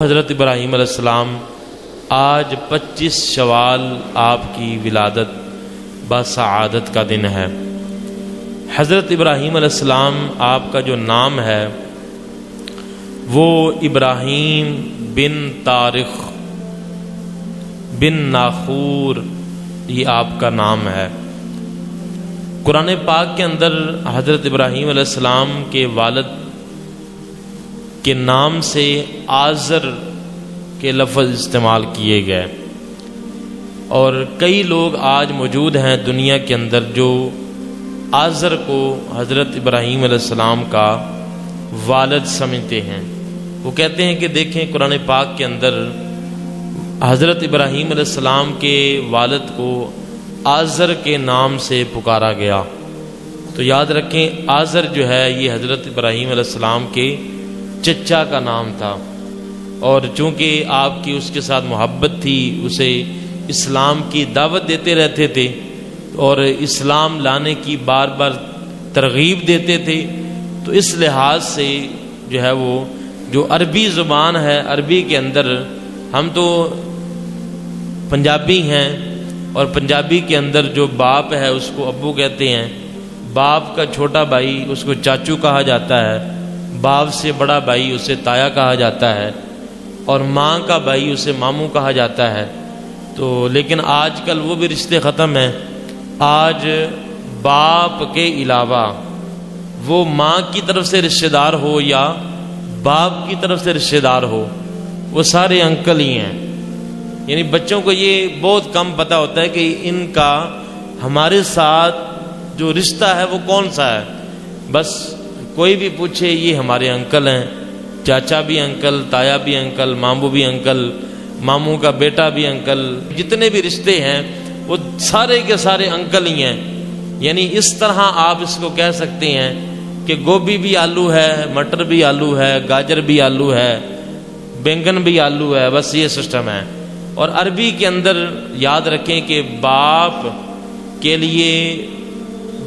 حضرت ابراہیم علیہ السلام آج 25 شوال آپ کی ولادت بسعادت کا دن ہے۔ حضرت ابراہیم علیہ السلام آپ کا جو نام ہے وہ ابراہیم بن طارق بن ناخور، یہ آپ کا نام ہے۔ قرآن پاک کے اندر حضرت ابراہیم علیہ السلام کے والد کے نام سے آزر کے لفظ استعمال کیے گئے، اور کئی لوگ آج موجود ہیں دنیا کے اندر جو آزر کو حضرت ابراہیم علیہ السلام کا والد سمجھتے ہیں۔ وہ کہتے ہیں کہ دیکھیں قرآن پاک کے اندر حضرت ابراہیم علیہ السلام کے والد کو آزر کے نام سے پکارا گیا، تو یاد رکھیں آزر جو ہے یہ حضرت ابراہیم علیہ السلام کے چچا کا نام تھا، اور چونکہ آپ کی اس کے ساتھ محبت تھی، اسے اسلام کی دعوت دیتے رہتے تھے اور اسلام لانے کی بار بار ترغیب دیتے تھے، تو اس لحاظ سے جو ہے وہ جو عربی زبان ہے، عربی کے اندر ہم تو پنجابی ہیں، اور پنجابی کے اندر جو باپ ہے اس کو ابو کہتے ہیں، باپ کا چھوٹا بھائی اس کو چاچو کہا جاتا ہے، باپ سے بڑا بھائی اسے تایا کہا جاتا ہے، اور ماں کا بھائی اسے ماموں کہا جاتا ہے۔ تو لیکن آج کل وہ بھی رشتے ختم ہیں، آج باپ کے علاوہ وہ ماں کی طرف سے رشتہ دار ہو یا باپ کی طرف سے رشتہ دار ہو، وہ سارے انکل ہی ہیں۔ یعنی بچوں کو یہ بہت کم پتہ ہوتا ہے کہ ان کا ہمارے ساتھ جو رشتہ ہے وہ کون سا ہے، بس کوئی بھی پوچھے یہ ہمارے انکل ہیں، چاچا بھی انکل، تایا بھی انکل، ماموں بھی انکل، ماموں کا بیٹا بھی انکل، جتنے بھی رشتے ہیں وہ سارے کے سارے انکل ہی ہیں۔ یعنی اس طرح آپ اس کو کہہ سکتے ہیں کہ گوبھی بھی آلو ہے، مٹر بھی آلو ہے، گاجر بھی آلو ہے، بینگن بھی آلو ہے، بس یہ سسٹم ہے۔ اور عربی کے اندر یاد رکھیں کہ باپ کے لیے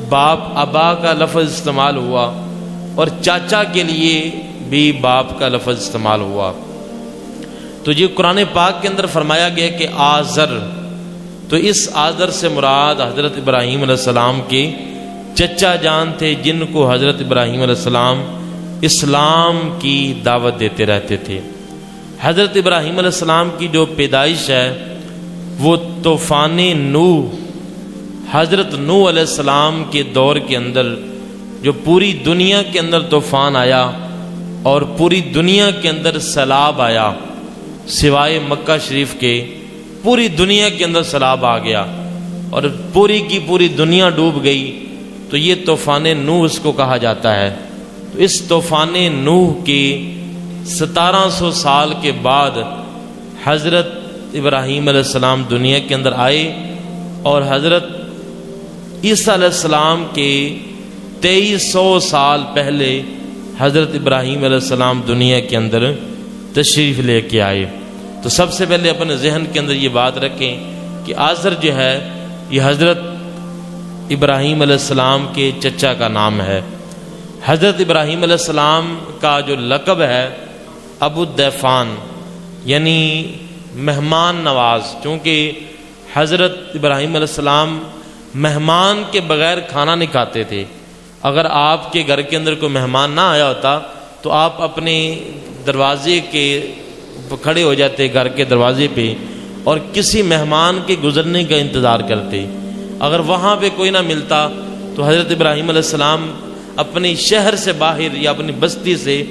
باپ ابا کا لفظ استعمال ہوا، اور چاچا کے لیے بھی باپ کا لفظ استعمال ہوا۔ تو یہ قرآن پاک کے اندر فرمایا گیا کہ آزر، تو اس آزر سے مراد حضرت ابراہیم علیہ السلام کے چچا جان تھے، جن کو حضرت ابراہیم علیہ السلام اسلام کی دعوت دیتے رہتے تھے۔ حضرت ابراہیم علیہ السلام کی جو پیدائش ہے وہ طوفان نوح، حضرت نوح علیہ السلام کے دور کے اندر جو پوری دنیا کے اندر طوفان آیا اور پوری دنیا کے اندر سیلاب آیا، سوائے مکہ شریف کے پوری دنیا کے اندر سیلاب آ گیا اور پوری کی پوری دنیا ڈوب گئی، تو یہ طوفان نوح اس کو کہا جاتا ہے۔ تو اس طوفان نوح کے 1700 سال کے بعد حضرت ابراہیم علیہ السلام دنیا کے اندر آئے، اور حضرت عیسیٰ علیہ السلام کے 2300 سال پہلے حضرت ابراہیم علیہ السلام دنیا کے اندر تشریف لے کے آئے۔ تو سب سے پہلے اپنے ذہن کے اندر یہ بات رکھیں کہ آزر جو ہے یہ حضرت ابراہیم علیہ السلام کے چچا کا نام ہے۔ حضرت ابراہیم علیہ السلام کا جو لقب ہے ابو الضیفان، یعنی مہمان نواز، چونکہ حضرت ابراہیم علیہ السلام مہمان کے بغیر کھانا نہیں کھاتے تھے۔ اگر آپ کے گھر کے اندر کوئی مہمان نہ آیا ہوتا تو آپ اپنے دروازے کے کھڑے ہو جاتے، گھر کے دروازے پہ، اور کسی مہمان کے گزرنے کا انتظار کرتے۔ اگر وہاں پہ کوئی نہ ملتا تو حضرت ابراہیم علیہ السلام اپنے شہر سے باہر یا اپنی بستی سے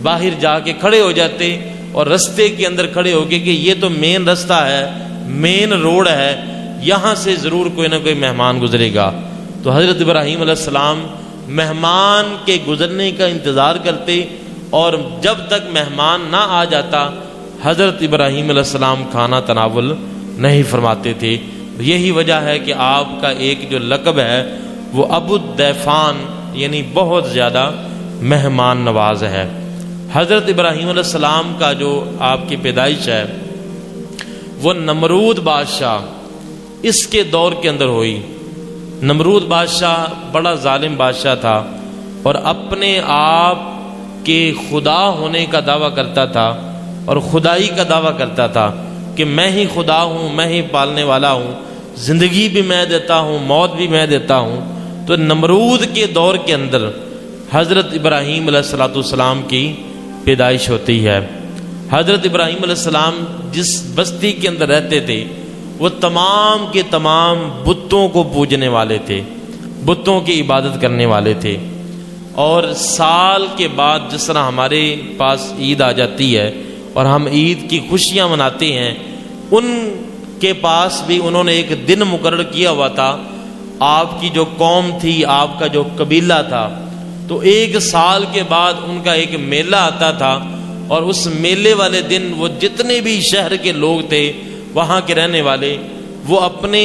باہر جا کے کھڑے ہو جاتے، اور رستے کے اندر کھڑے ہو کے کہ یہ تو مین رستہ ہے، مین روڈ ہے، یہاں سے ضرور کوئی نہ کوئی مہمان گزرے گا۔ تو حضرت ابراہیم علیہ السلام مہمان کے گزرنے کا انتظار کرتے، اور جب تک مہمان نہ آ جاتا حضرت ابراہیم علیہ السلام کھانا تناول نہیں فرماتے تھے۔ یہی وجہ ہے کہ آپ کا ایک جو لقب ہے وہ ابو الضیفان، یعنی بہت زیادہ مہمان نواز ہے۔ حضرت ابراہیم علیہ السلام کا جو آپ کی پیدائش ہے وہ نمرود بادشاہ اس کے دور کے اندر ہوئی۔ نمرود بادشاہ بڑا ظالم بادشاہ تھا، اور اپنے آپ کے خدا ہونے کا دعویٰ کرتا تھا، اور خدائی کا دعویٰ کرتا تھا کہ میں ہی خدا ہوں، میں ہی پالنے والا ہوں، زندگی بھی میں دیتا ہوں، موت بھی میں دیتا ہوں۔ تو نمرود کے دور کے اندر حضرت ابراہیم علیہ السلام کی پیدائش ہوتی ہے۔ حضرت ابراہیم علیہ السلام جس بستی کے اندر رہتے تھے وہ تمام کے تمام بتوں کو پوجنے والے تھے، بتوں کی عبادت کرنے والے تھے۔ اور سال کے بعد جس طرح ہمارے پاس عید آ جاتی ہے اور ہم عید کی خوشیاں مناتے ہیں، ان کے پاس بھی انہوں نے ایک دن مقرر کیا ہوا تھا۔ آپ کی جو قوم تھی، آپ کا جو قبیلہ تھا، تو ایک سال کے بعد ان کا ایک میلہ آتا تھا، اور اس میلے والے دن وہ جتنے بھی شہر کے لوگ تھے، وہاں کے رہنے والے، وہ اپنے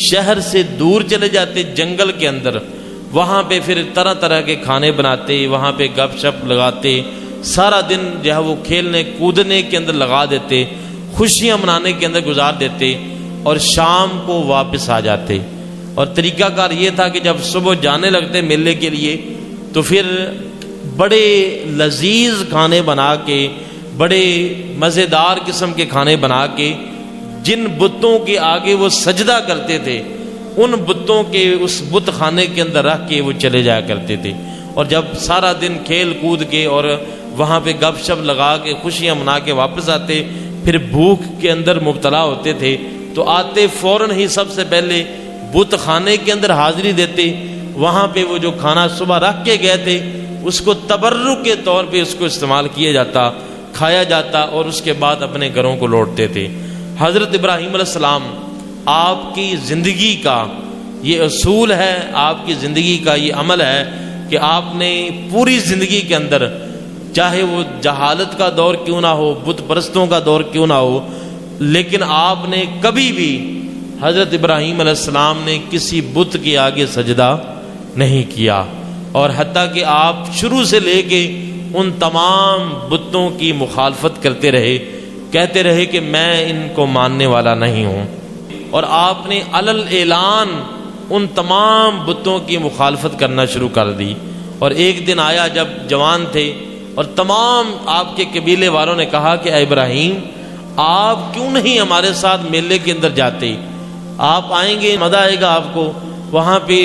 شہر سے دور چلے جاتے جنگل کے اندر، وہاں پہ پھر طرح طرح کے کھانے بناتے، وہاں پہ گپ شپ لگاتے، سارا دن جو ہے وہ کھیلنے کودنے کے اندر لگا دیتے، خوشیاں منانے کے اندر گزار دیتے، اور شام کو واپس آ جاتے۔ اور طریقہ کار یہ تھا کہ جب صبح جانے لگتے میلے کے لیے تو پھر بڑے لذیذ کھانے بنا کے، بڑے مزیدار قسم کے کھانے بنا کے جن بتوں کے آگے وہ سجدہ کرتے تھے، ان بتوں کے اس بت خانے کے اندر رکھ کے وہ چلے جایا کرتے تھے۔ اور جب سارا دن کھیل کود کے اور وہاں پہ گپ شپ لگا کے خوشیاں منا کے واپس آتے، پھر بھوک کے اندر مبتلا ہوتے تھے، تو آتے فوراً ہی سب سے پہلے بت خانے کے اندر حاضری دیتے، وہاں پہ وہ جو کھانا صبح رکھ کے گئے تھے اس کو تبرک کے طور پہ اس کو استعمال کیا جاتا، کھایا جاتا، اور اس کے بعد اپنے گھروں کو لوٹتے تھے۔ حضرت ابراہیم علیہ السلام آپ کی زندگی کا یہ اصول ہے، آپ کی زندگی کا یہ عمل ہے کہ آپ نے پوری زندگی کے اندر، چاہے وہ جہالت کا دور کیوں نہ ہو، بت پرستوں کا دور کیوں نہ ہو، لیکن آپ نے کبھی بھی حضرت ابراہیم علیہ السلام نے کسی بت کے آگے سجدہ نہیں کیا، اور حتیٰ کہ آپ شروع سے لے کے ان تمام بتوں کی مخالفت کرتے رہے، کہتے رہے کہ میں ان کو ماننے والا نہیں ہوں، اور آپ نے علل اعلان ان تمام بتوں کی مخالفت کرنا شروع کر دی۔ اور ایک دن آیا جب جوان تھے اور تمام آپ کے قبیلے والوں نے کہا کہ اے ابراہیم، آپ کیوں نہیں ہمارے ساتھ میلے کے اندر جاتے؟ آپ آئیں گے، مزہ آئے گا آپ کو، وہاں پہ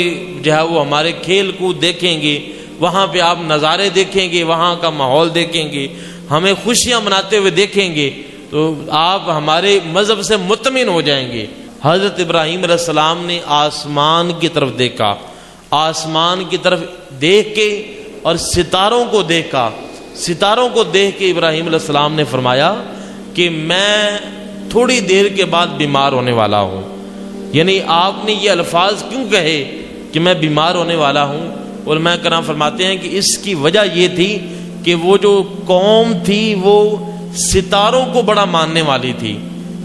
جو ہے وہ ہمارے کھیل کود دیکھیں گے، وہاں پہ آپ نظارے دیکھیں گے، وہاں کا ماحول دیکھیں گے، ہمیں خوشیاں مناتے ہوئے دیکھیں گے، تو آپ ہمارے مذہب سے مطمئن ہو جائیں گے۔ حضرت ابراہیم علیہ السلام نے آسمان کی طرف دیکھا، آسمان کی طرف دیکھ کے اور ستاروں کو دیکھا، ستاروں کو دیکھ کے ابراہیم علیہ السلام نے فرمایا کہ میں تھوڑی دیر کے بعد بیمار ہونے والا ہوں۔ یعنی آپ نے یہ الفاظ کیوں کہے کہ میں بیمار ہونے والا ہوں؟ علماء کرام فرماتے ہیں کہ اس کی وجہ یہ تھی کہ وہ جو قوم تھی وہ ستاروں کو بڑا ماننے والی تھی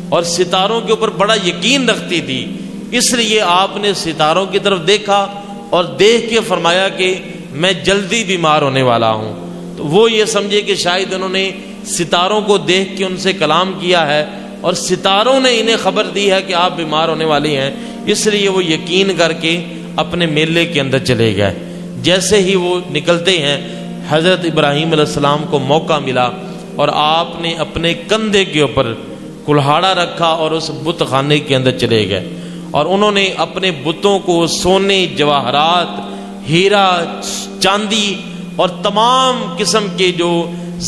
اور ستاروں کے اوپر بڑا یقین رکھتی تھی، اس لیے آپ نے ستاروں کی طرف دیکھا اور دیکھ کے فرمایا کہ میں جلدی بیمار ہونے والا ہوں۔ تو وہ یہ سمجھے کہ شاید انہوں نے ستاروں کو دیکھ کے ان سے کلام کیا ہے اور ستاروں نے انہیں خبر دی ہے کہ آپ بیمار ہونے والی ہیں، اس لیے وہ یقین کر کے اپنے میلے کے اندر چلے گئے۔ جیسے ہی وہ نکلتے ہیں حضرت ابراہیم علیہ السلام کو موقع ملا اور آپ نے اپنے کندھے کے اوپر کلہاڑا رکھا اور اس بت خانے کے اندر چلے گئے، اور انہوں نے اپنے بتوں کو سونے، جواہرات، ہیرا، چاندی اور تمام قسم کے جو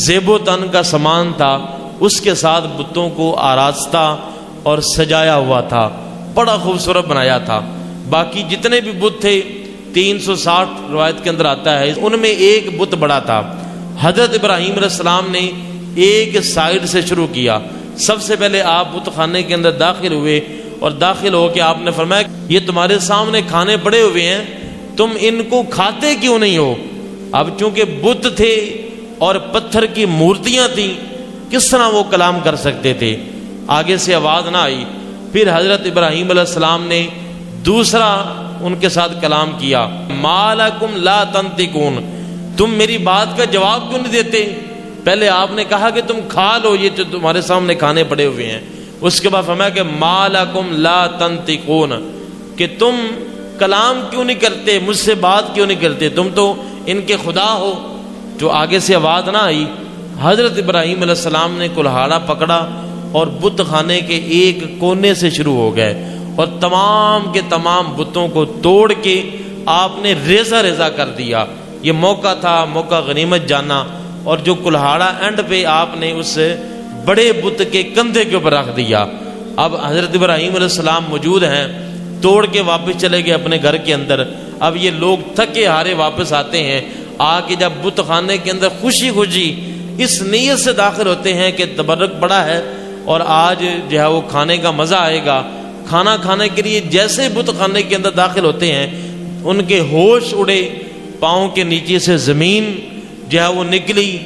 زیب و تن کا سامان تھا اس کے ساتھ بتوں کو آراستہ اور سجایا ہوا تھا، بڑا خوبصورت بنایا تھا۔ باقی جتنے بھی بت تھے 360 روایت کے اندر آتا ہے، ان میں ایک بت بڑا تھا۔ حضرت ابراہیم علیہ السلام نے ایک سائیڈ سے شروع کیا، سب سے پہلے آپ بت خانے کے اندر داخل ہوئے اور داخل ہو کے آپ نے فرمایا یہ تمہارے سامنے کھانے پڑے ہوئے ہیں، تم ان کو کھاتے کیوں نہیں ہو؟ اب چونکہ بت تھے اور پتھر کی مورتیاں تھیں، کس طرح وہ کلام کر سکتے تھے؟ آگے سے آواز نہ آئی۔ پھر حضرت ابراہیم علیہ السلام نے دوسرا ان کے ساتھ کلام کیا، ما لکم لا تنطقون، تم میری بات کا جواب کیوں نہیں دیتے؟ پہلے آپ نے کہا کہ تم کھا لو، یہ تو تمہارے سامنے کھانے پڑے ہوئے ہیں، اس کے بعد فرمایا کہ ما لکم لا تنطقون، کہ تم کلام کیوں نہیں کرتے، مجھ سے بات کیوں نہیں کرتے، تم تو ان کے خدا ہو۔ جو آگے سے آواز نہ آئی، حضرت ابراہیم علیہ السلام نے کلہاڑا پکڑا اور بت خانے کے ایک کونے سے شروع ہو گئے اور تمام کے تمام بتوں کو توڑ کے آپ نے ریزہ ریزہ کر دیا۔ یہ موقع تھا، موقع غنیمت جانا، اور جو کلہاڑا اینڈ پہ آپ نے اس بڑے بت کے کندھے کے اوپر رکھ دیا۔ اب حضرت ابراہیم علیہ السلام موجود ہیں، توڑ کے واپس چلے گئے اپنے گھر کے اندر۔ اب یہ لوگ تھکے ہارے واپس آتے ہیں، آ کے جب بت خانے کے اندر خوشی خوشی اس نیت سے داخل ہوتے ہیں کہ تبرک بڑا ہے اور آج جو ہے وہ کھانے کا مزہ آئے گا، کھانا کھانے کے لیے جیسے بت خانے کے اندر داخل ہوتے ہیں ان کے ہوش اڑے، پاؤں کے نیچے سے زمین جو ہے وہ نکلی،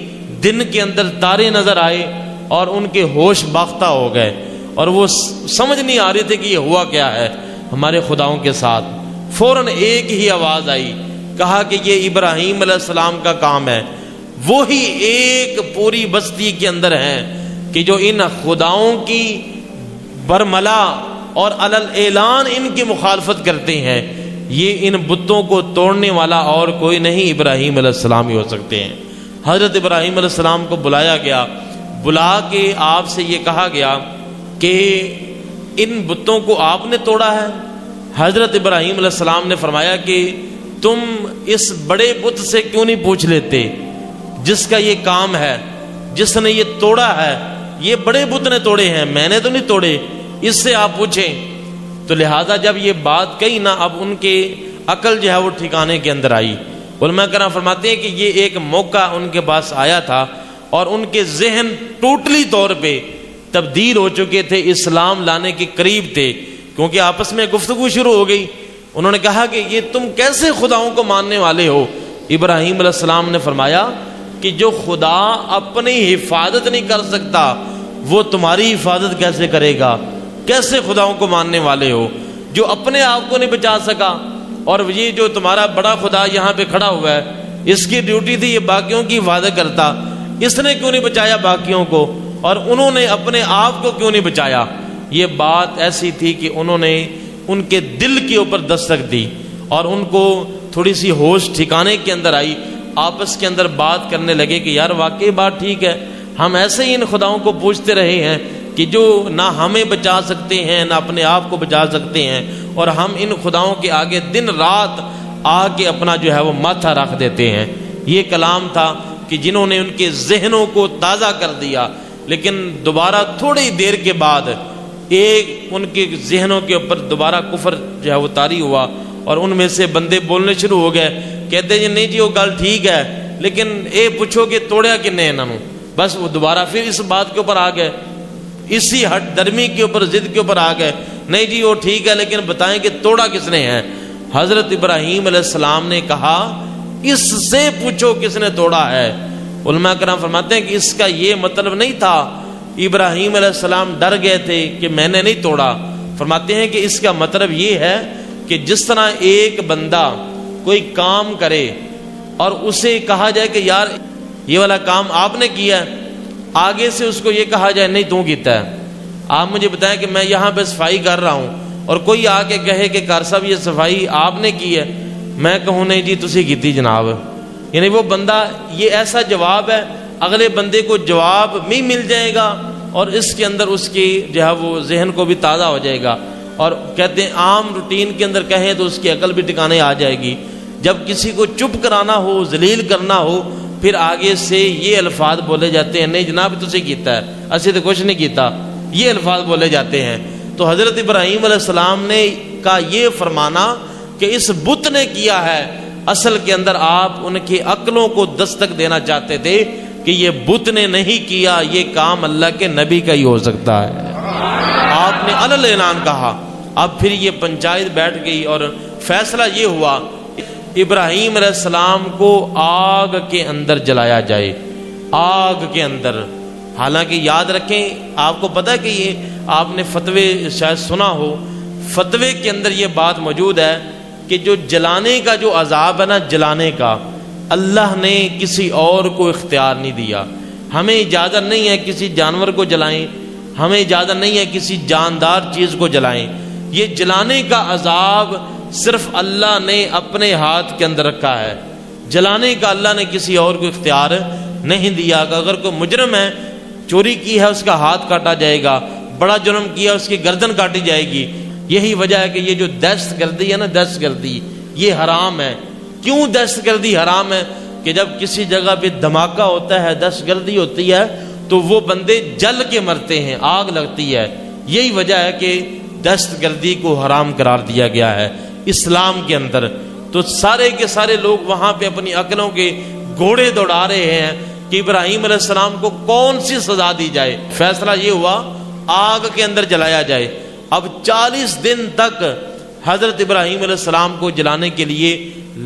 دن کے اندر تارے نظر آئے اور ان کے ہوش باختہ ہو گئے، اور وہ سمجھ نہیں آ رہے تھے کہ یہ ہوا کیا ہے ہمارے خداؤں کے ساتھ۔ فوراً ایک ہی آواز آئی، کہا کہ یہ ابراہیم علیہ السلام کا کام ہے۔ وہی ایک پوری بستی کے اندر ہیں کہ جو ان خداؤں کی برملا اور علل اعلان ان کی مخالفت کرتے ہیں، یہ ان بتوں کو توڑنے والا اور کوئی نہیں، ابراہیم علیہ السلام ہی ہو سکتے ہیں۔ حضرت ابراہیم علیہ السلام کو بلایا گیا، بلا کے آپ سے یہ کہا گیا کہ ان بتوں کو آپ نے توڑا ہے؟ حضرت ابراہیم علیہ السلام نے فرمایا کہ تم اس بڑے بت سے کیوں نہیں پوچھ لیتے جس کا یہ کام ہے، جس نے یہ توڑا ہے؟ یہ بڑے بت نے توڑے ہیں، میں نے تو نہیں توڑے، اس سے آپ پوچھیں۔ تو لہٰذا جب یہ بات کہی نا، اب ان کے عقل جو ہے وہ ٹھکانے کے اندر آئی۔ علماء کرام فرماتے ہیں کہ یہ ایک موقع ان کے پاس آیا تھا اور ان کے ذہن ٹوٹلی طور پہ تبدیل ہو چکے تھے، اسلام لانے کے قریب تھے، کیونکہ آپس میں گفتگو شروع ہو گئی۔ انہوں نے کہا کہ یہ تم کیسے خداؤں کو ماننے والے ہو؟ ابراہیم علیہ السلام نے فرمایا کہ جو خدا اپنی حفاظت نہیں کر سکتا وہ تمہاری حفاظت کیسے کرے گا؟ کیسے خداؤں کو ماننے والے ہو جو اپنے آپ کو نہیں بچا سکا؟ اور یہ جو تمہارا بڑا خدا یہاں پہ کھڑا ہوا ہے، اس کی ڈیوٹی تھی یہ باقیوں کی حفاظت کرتا، اس نے کیوں نہیں بچایا باقیوں کو، اور انہوں نے اپنے آپ کو کیوں نہیں بچایا؟ یہ بات ایسی تھی کہ انہوں نے ان کے دل کے اوپر دستک دی اور ان کو تھوڑی سی ہوش ٹھکانے کے اندر آئی، آپس کے اندر بات کرنے لگے کہ یار واقعی بات ٹھیک ہے، ہم ایسے ہی ان خداؤں کو پوچھتے رہے ہیں کہ جو نہ ہمیں بچا سکتے ہیں نہ اپنے آپ کو بچا سکتے ہیں، اور ہم ان خداؤں کے آگے دن رات آ کے اپنا جو ہے وہ ماتھا رکھ دیتے ہیں۔ یہ کلام تھا کہ جنہوں نے ان کے ذہنوں کو تازہ کر دیا، لیکن دوبارہ تھوڑی دیر کے بعد ایک ان کے ذہنوں کے اوپر دوبارہ کفر جو ہے وہ طاری ہوا، اور ان میں سے بندے بولنے شروع ہو گئے، کہتے ہیں نہیں جی وہ گل ٹھیک ہے، لیکن اے پوچھو کہ توڑیا کنے انہوں نے؟ بس وہ دوبارہ پھر اس بات کے اوپر آ گئے، اسی ہٹ درمی کے اوپر، ضد کے اوپر آ گئے، نہیں جی وہ ٹھیک ہے لیکن بتائیں کہ توڑا کس نے ہے؟ حضرت ابراہیم علیہ السلام نے کہا اس سے پوچھو کس نے توڑا ہے۔ علماء کرام فرماتے ہیں کہ اس کا یہ مطلب نہیں تھا ابراہیم علیہ السلام ڈر گئے تھے کہ میں نے نہیں توڑا۔ فرماتے ہیں کہ اس کا مطلب یہ ہے کہ جس طرح ایک بندہ کوئی کام کرے اور اسے کہا جائے کہ یار یہ والا کام آپ نے کیا ہے، آگے سے اس کو یہ کہا جائے نہیں تو کیتا ہے، آپ مجھے بتائیں کہ میں یہاں پہ صفائی کر رہا ہوں اور کوئی آ کے کہے کہ کار صاحب یہ صفائی آپ نے کی ہے، میں کہوں نہیں جی تسی کیتی جناب، یعنی وہ بندہ یہ ایسا جواب ہے، اگلے بندے کو جواب بھی مل جائے گا اور اس کے اندر اس کی جو ہے وہ ذہن کو بھی تازہ ہو جائے گا، اور کہتے ہیں عام روٹین کے اندر کہیں تو اس کی عقل بھی ٹھکانے آ جائے گی۔ جب کسی کو چپ کرانا ہو، ذلیل کرنا ہو، پھر آگے سے یہ الفاظ بولے جاتے ہیں نہیں جناب تسی کیتا ہے، اسی تو کچھ نہیں کیتا، یہ الفاظ بولے جاتے ہیں۔ تو حضرت ابراہیم علیہ السلام نے کا یہ فرمانا کہ اس بت نے کیا ہے، اصل کے اندر آپ ان کی عقلوں کو دستک دینا چاہتے تھے کہ یہ بت نے نہیں کیا، یہ کام اللہ کے نبی کا ہی ہو سکتا ہے۔ آپ نے علل اعلان کہا۔ اب پھر یہ پنچایت بیٹھ گئی اور فیصلہ یہ ہوا ابراہیم علیہ السلام کو آگ کے اندر جلایا جائے، آگ کے اندر۔ حالانکہ یاد رکھیں، آپ کو پتہ ہے کہ یہ آپ نے فتوے شاید سنا ہو، فتوے کے اندر یہ بات موجود ہے کہ جو جلانے کا جو عذاب ہے نا، جلانے کا اللہ نے کسی اور کو اختیار نہیں دیا۔ ہمیں اجازت نہیں ہے کسی جانور کو جلائیں، ہمیں اجازت نہیں ہے کسی جاندار چیز کو جلائیں۔ یہ جلانے کا عذاب صرف اللہ نے اپنے ہاتھ کے اندر رکھا ہے، جلانے کا اللہ نے کسی اور کو اختیار نہیں دیا کہ اگر کوئی مجرم ہے، چوری کی ہے، اس کا ہاتھ کاٹا جائے گا، بڑا جرم کیا اس کی گردن کاٹی جائے گی۔ یہی وجہ ہے کہ یہ جو دہشت گردی ہے نا، دہشت گردی یہ حرام ہے۔ کیوں دہشت گردی حرام ہے؟ کہ جب کسی جگہ پہ دھماکہ ہوتا ہے، دہشت گردی ہوتی ہے، تو وہ بندے جل کے مرتے ہیں، آگ لگتی ہے۔ یہی وجہ ہے کہ دہشت گردی کو حرام قرار دیا گیا ہے اسلام کے اندر۔ تو سارے کے سارے لوگ وہاں پہ اپنی عقلوں کے گھوڑے دوڑا رہے ہیں کہ ابراہیم علیہ السلام کو کون سی سزا دی جائے۔ فیصلہ یہ ہوا آگ کے اندر جلایا جائے۔ اب 40 دن تک حضرت ابراہیم علیہ السلام کو جلانے کے لیے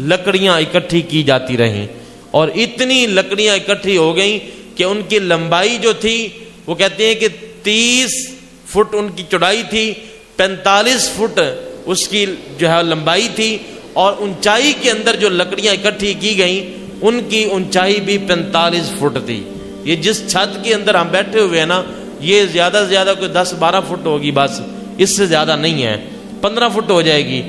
لکڑیاں اکٹھی کی جاتی رہیں، اور اتنی لکڑیاں اکٹھی ہو گئیں کہ ان کی لمبائی جو تھی، وہ کہتے ہیں کہ 30 فٹ ان کی چوڑائی تھی، 45 فٹ اس کی جو ہے لمبائی تھی، اور اونچائی کے اندر جو لکڑیاں اکٹھی کی گئیں ان کی اونچائی بھی 45 فٹ تھی۔ یہ جس چھت کے اندر ہم بیٹھے ہوئے ہیں نا، یہ زیادہ سے زیادہ کوئی 10-12 فٹ ہوگی، بس اس سے زیادہ نہیں ہے، 15 فٹ ہو جائے گی۔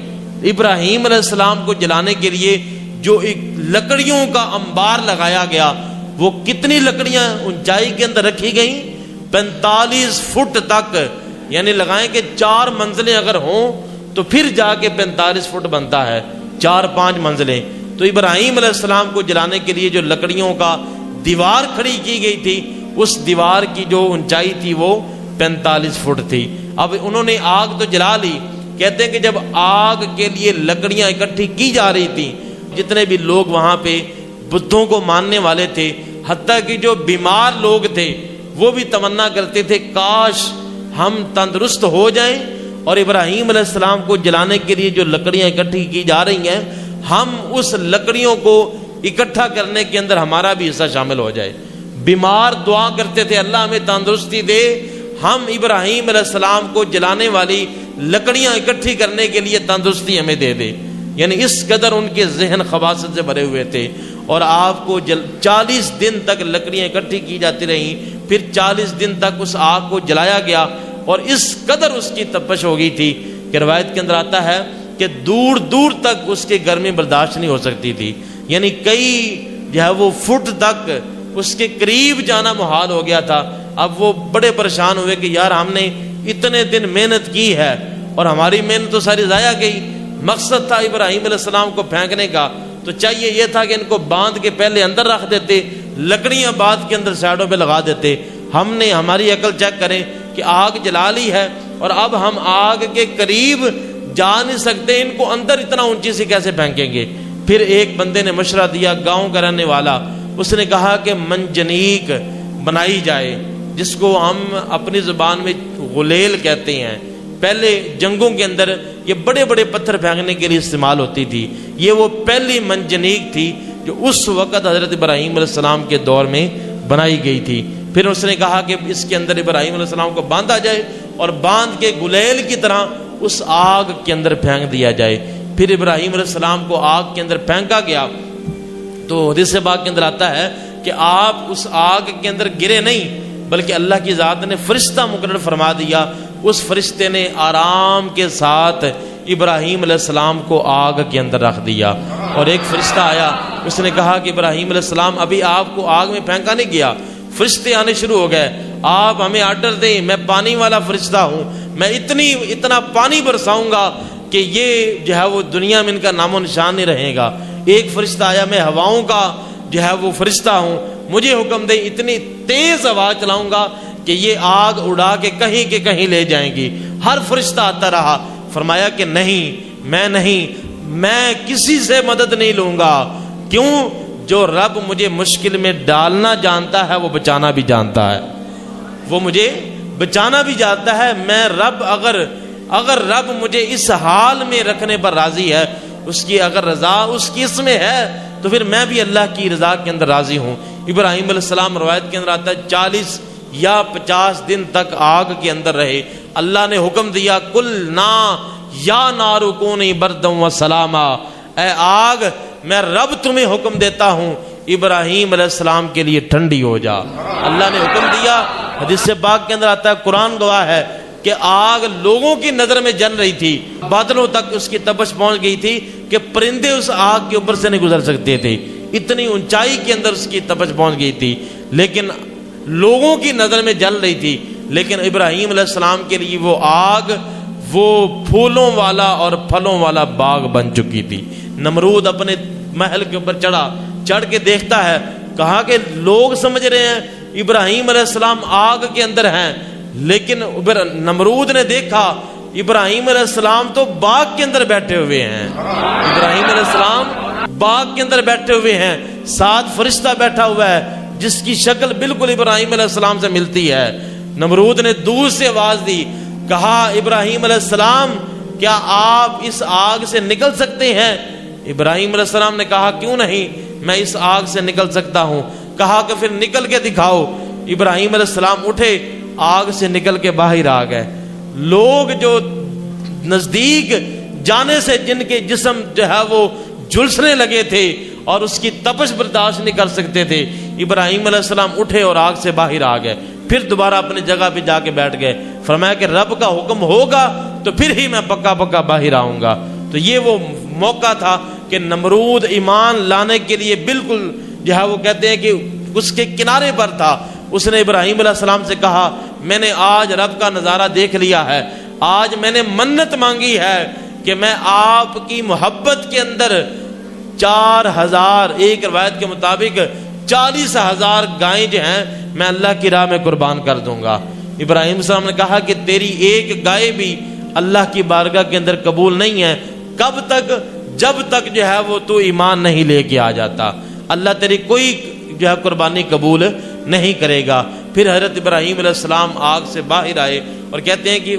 ابراہیم علیہ السلام کو جلانے کے لیے جو ایک لکڑیوں کا انبار لگایا گیا، وہ کتنی لکڑیاں اونچائی کے اندر رکھی گئیں؟ 45 فٹ تک، یعنی لگائیں کہ 4 منزلیں اگر ہوں تو پھر جا کے 45 فٹ بنتا ہے، 4-5 منزلیں۔ تو ابراہیم علیہ السلام کو جلانے کے لیے جو لکڑیوں کا دیوار کھڑی کی گئی تھی، اس دیوار کی جو اونچائی تھی وہ 45 فٹ تھی۔ اب انہوں نے آگ تو جلا لی۔ کہتے ہیں کہ جب آگ کے لیے لکڑیاں اکٹھی کی جا رہی تھی، جتنے بھی لوگ وہاں پہ بدھوں کو ماننے والے تھے، حتیٰ کہ جو بیمار لوگ تھے وہ بھی تمنا کرتے تھے کاش ہم تندرست ہو جائیں، اور ابراہیم علیہ السلام کو جلانے کے لیے جو لکڑیاں اکٹھی کی جا رہی ہیں، ہم اس لکڑیوں کو اکٹھا کرنے کے اندر ہمارا بھی حصہ شامل ہو جائے۔ بیمار دعا کرتے تھے اللہ ہمیں تندرستی دے، ہم ابراہیم علیہ السلام کو جلانے والی لکڑیاں اکٹھی کرنے کے لیے تندرستی ہمیں دے دے۔ یعنی اس قدر ان کے ذہن خباثت سے بھرے ہوئے تھے۔ اور آپ کو 40 دن تک لکڑیاں اکٹھی کی جاتی رہیں، پھر 40 دن تک اس آگ کو جلایا گیا، اور اس قدر اس کی تپش ہو گئی تھی کہ روایت کے اندر آتا ہے کہ دور دور تک اس کی گرمی برداشت نہیں ہو سکتی تھی، یعنی کئی جو ہے وہ فٹ تک اس کے قریب جانا محال ہو گیا تھا۔ اب وہ بڑے پریشان ہوئے کہ یار ہم نے اتنے دن محنت کی ہے اور ہماری محنت تو ساری ضائع گئی۔ مقصد تھا ابراہیم علیہ السلام کو پھینکنے کا، تو چاہیے یہ تھا کہ ان کو باندھ کے پہلے اندر رکھ دیتے، لکڑیاں باندھ کے اندر سائڈوں پہ لگا دیتے۔ ہم نے ہماری عقل چیک کریں کہ آگ جلا لی ہے، اور اب ہم آگ کے قریب جا نہیں سکتے، ان کو اندر اتنا اونچی سے کیسے پھینکیں گے؟ پھر ایک بندے نے مشورہ دیا، گاؤں کا رہنے والا، اس نے کہا کہ منجنیق بنائی جائے، جس کو ہم اپنی زبان میں غلیل کہتے ہیں۔ پہلے جنگوں کے اندر یہ بڑے بڑے پتھر پھینکنے کے لیے استعمال ہوتی تھی، یہ وہ پہلی منجنیق تھی جو اس وقت حضرت ابراہیم علیہ السلام کے دور میں بنائی گئی تھی۔ پھر اس نے کہا کہ اس کے اندر ابراہیم علیہ السلام کو باندھا جائے، اور باندھ کے گلیل کی طرح اس آگ کے اندر پھینک دیا جائے۔ پھر ابراہیم علیہ السلام کو آگ کے اندر پھینکا گیا، تو حدیث پاک کے اندر آتا ہے کہ آپ اس آگ کے اندر گرے نہیں، بلکہ اللہ کی ذات نے فرشتہ مقرر فرما دیا۔ اس فرشتے نے آرام کے ساتھ ابراہیم علیہ السلام کو آگ کے اندر رکھ دیا، اور ایک فرشتہ آیا، اس نے کہا کہ ابراہیم علیہ السلام ابھی آپ کو آگ میں پھینکا نہیں گیا۔ فرشتے آنے شروع ہو گئے، آپ ہمیں آرڈر دیں، میں پانی والا فرشتہ ہوں، میں اتنا پانی برساؤں گا کہ یہ جو ہے وہ دنیا میں ان کا نام و نشان نہیں رہے گا۔ ایک فرشتہ آیا، میں ہواؤں کا جو ہے وہ فرشتہ ہوں، مجھے حکم دے، اتنی تیز ہوا چلاؤں گا کہ یہ آگ اڑا کے کہیں لے جائیں گی۔ ہر فرشتہ آتا رہا، فرمایا کہ میں کسی سے مدد نہیں لوں گا۔ کیوں؟ جو رب مجھے مشکل میں ڈالنا جانتا ہے وہ بچانا بھی جانتا ہے، وہ مجھے بچانا بھی جانتا ہے۔ میں رب اگر رب مجھے اس حال میں رکھنے پر راضی ہے، اس کی اگر رضا اس کی اس میں ہے، تو پھر میں بھی اللہ کی رضا کے اندر راضی ہوں۔ ابراہیم علیہ السلام روایت کے اندر آتا ہے 40 یا 50 دن تک آگ کے اندر رہے۔ اللہ نے حکم دیا، کل نا یا نارو کونی بردم و سلاما، اے آگ میں رب تمہیں حکم دیتا ہوں ابراہیم علیہ السلام کے لیے ٹھنڈی ہو جا۔ اللہ نے حکم دیا۔ حدیث پاک کے اندر آتا ہے، قرآن گواہ ہے کہ آگ لوگوں کی نظر میں جل رہی تھی، بادلوں تک اس کی تپش پہنچ گئی تھی کہ پرندے اس آگ کے اوپر سے نہیں گزر سکتے تھے، اتنی اونچائی کے اندر اس کی تپش پہنچ گئی تھی، لیکن لوگوں کی نظر میں جل رہی تھی، لیکن ابراہیم علیہ السلام کے لیے وہ آگ وہ پھولوں والا اور پھلوں والا باغ بن چکی تھی۔ نمرود اپنے محل کے اوپر چڑھ کے دیکھتا ہے، کہا کہ لوگ سمجھ رہے ہیں ابراہیم علیہ السلام آگ کے اندر ہیں، لیکن نمرود نے دیکھا ابراہیم علیہ السلام تو باغ کے اندر بیٹھے ہوئے ہیں، ابراہیم علیہ السلام باغ کے اندر بیٹھے ہوئے ہیں، ساتھ فرشتہ بیٹھا ہوا ہے جس کی شکل بالکل ابراہیم علیہ السلام سے ملتی ہے۔ نمرود نے دور سے آواز دی، کہا ابراہیم علیہ السلام کیا آپ اس آگ سے نکل سکتے ہیں؟ ابراہیم علیہ السلام نے کہا کیوں نہیں، میں اس آگ سے نکل سکتا ہوں۔ کہا کہ پھر نکل کے دکھاؤ۔ ابراہیم علیہ السلام اٹھے، آگ سے نکل کے باہر آ گئے۔ لوگ جو نزدیک جانے سے جن کے جسم جو ہے وہ جھلسنے لگے تھے اور اس کی تپش برداشت نہیں کر سکتے تھے، ابراہیم علیہ السلام اٹھے اور آگ سے باہر آ گئے، پھر دوبارہ اپنی جگہ پہ جا کے بیٹھ گئے۔ فرمایا کہ رب کا حکم ہوگا تو پھر ہی میں پکا پکا باہر آؤں گا۔ تو یہ وہ موقع تھا کہ نمرود ایمان لانے کے لیے بالکل جو ہے وہ کہتے ہیں کہ اس کے کنارے پر تھا۔ اس نے ابراہیم علیہ السلام سے کہا میں نے آج رب کا نظارہ دیکھ لیا ہے، آج میں نے منت مانگی ہے کہ میں آپ کی محبت کے اندر 4000، ایک روایت کے مطابق 40,000 گائیں جو ہیں میں اللہ کی راہ میں قربان کر دوں گا۔ ابراہیم علیہ السلام نے کہا کہ تیری ایک گائے بھی اللہ کی بارگاہ کے اندر قبول نہیں ہے، کب تک؟ جب تک جو ہے وہ تو ایمان نہیں لے کے آ جاتا، اللہ تیری کوئی جو ہے قربانی قبول نہیں کرے گا۔ پھر حضرت ابراہیم علیہ السلام آگ سے باہر آئے اور کہتے ہیں کہ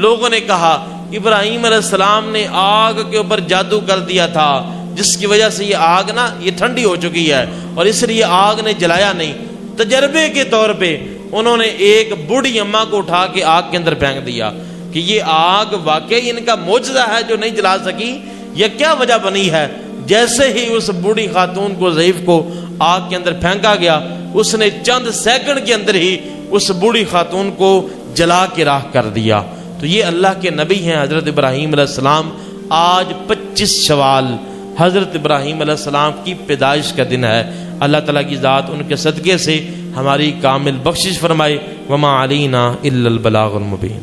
لوگوں نے کہا ابراہیم علیہ السلام نے آگ کے اوپر جادو کر دیا تھا، جس کی وجہ سے یہ آگ یہ ٹھنڈی ہو چکی ہے اور اس لیے آگ نے جلایا نہیں۔ تجربے کے طور پہ انہوں نے ایک بوڑھی اماں کو اٹھا کے آگ کے اندر پھینک دیا کہ یہ آگ واقعی ان کا معجزہ ہے جو نہیں جلا سکی، یا کیا وجہ بنی ہے؟ جیسے ہی اس بوڑھی خاتون کو، ضعیف کو آگ کے اندر پھینکا گیا، اس نے چند سیکنڈ کے اندر ہی اس بوڑھی خاتون کو جلا کے راکھ کر دیا۔ تو یہ اللہ کے نبی ہیں حضرت ابراہیم علیہ السلام۔ آج 25 شوال حضرت ابراہیم علیہ السلام کی پیدائش کا دن ہے۔ اللہ تعالیٰ کی ذات ان کے صدقے سے ہماری کامل بخشش فرمائے۔ وما علینا الا البلاغ المبین۔